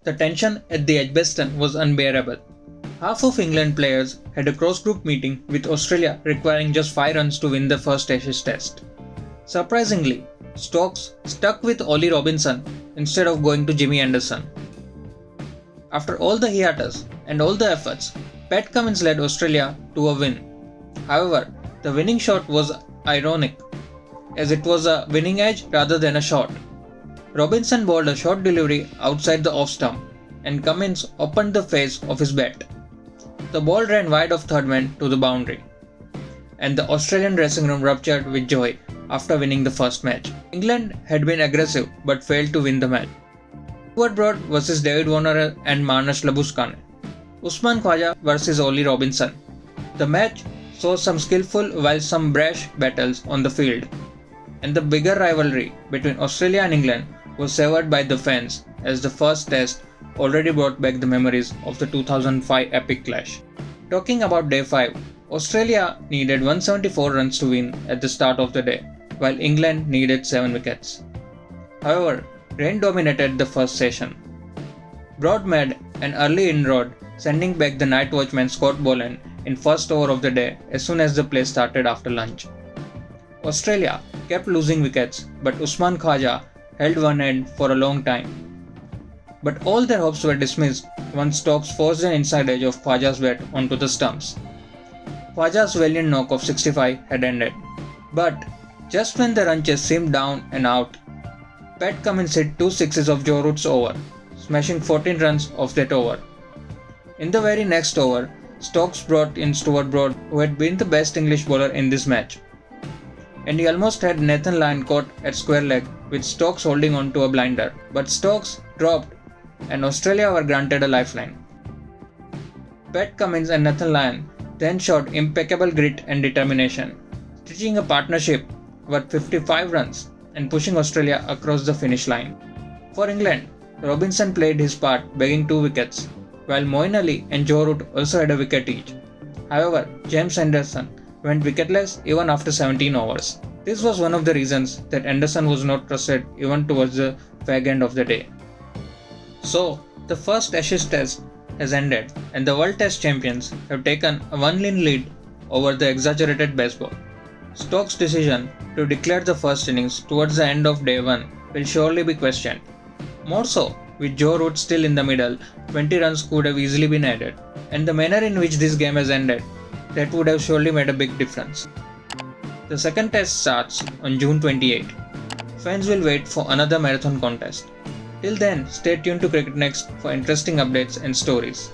The tension at the Edgbaston was unbearable. Half of England players had a cross-group meeting with Australia requiring just 5 runs to win the first Ashes Test. Surprisingly, Stokes stuck with Ollie Robinson instead of going to Jimmy Anderson. After all the hiatus and all the efforts, Pat Cummins led Australia to a win. However, the winning shot was ironic, as it was a winning edge rather than a shot. Robinson bowled a short delivery outside the off stump, and Cummins opened the face of his bat. The ball ran wide of third man to the boundary, and the Australian dressing room ruptured with joy after winning the first match. England had been aggressive but failed to win the match. Stuart Broad vs David Warner and Marnus Labuschagne. Usman Khawaja vs Ollie Robinson. The match saw some skillful while some brash battles on the field, and the bigger rivalry between Australia and England was severed by the fans as the first test already brought back the memories of the 2005 epic clash. Talking about day 5, Australia needed 174 runs to win at the start of the day, while England needed 7 wickets. However, rain dominated the first session. Broad made an early inroad, sending back the night watchman Scott Boland in first over of the day as soon as the play started after lunch. Australia kept losing wickets, but Usman Khawaja held one end for a long time. But all their hopes were dismissed once Stokes forced an inside edge of Khawaja's bat onto the stumps. Khawaja's valiant knock of 65 had ended. But just when the run chase seemed down and out, Pat Cummins hit 2 sixes of Joe Root's over, smashing 14 runs off that over. In the very next over, Stokes brought in Stuart Broad, who had been the best English bowler in this match, and he almost had Nathan Lyon caught at square leg with Stokes holding on to a blinder, but Stokes dropped and Australia were granted a lifeline. Pat Cummins and Nathan Lyon then showed impeccable grit and determination, stitching a partnership worth 55 runs and pushing Australia across the finish line. For England, Robinson played his part, bagging 2 wickets, while Moeen Ali and Joe Root also had a wicket each. However, James Anderson went wicketless even after 17 overs. This was one of the reasons that Anderson was not trusted even towards the fag end of the day. So, the first Ashes Test has ended and the World Test champions have taken a 1-run lead over the exaggerated baseball. Stokes' decision to declare the first innings towards the end of day 1 will surely be questioned. More so, with Joe Root still in the middle, 20 runs could have easily been added, and the manner in which this game has ended, that would have surely made a big difference. The second test starts on June 28. Fans will wait for another marathon contest. Till then, stay tuned to Cricket Next for interesting updates and stories.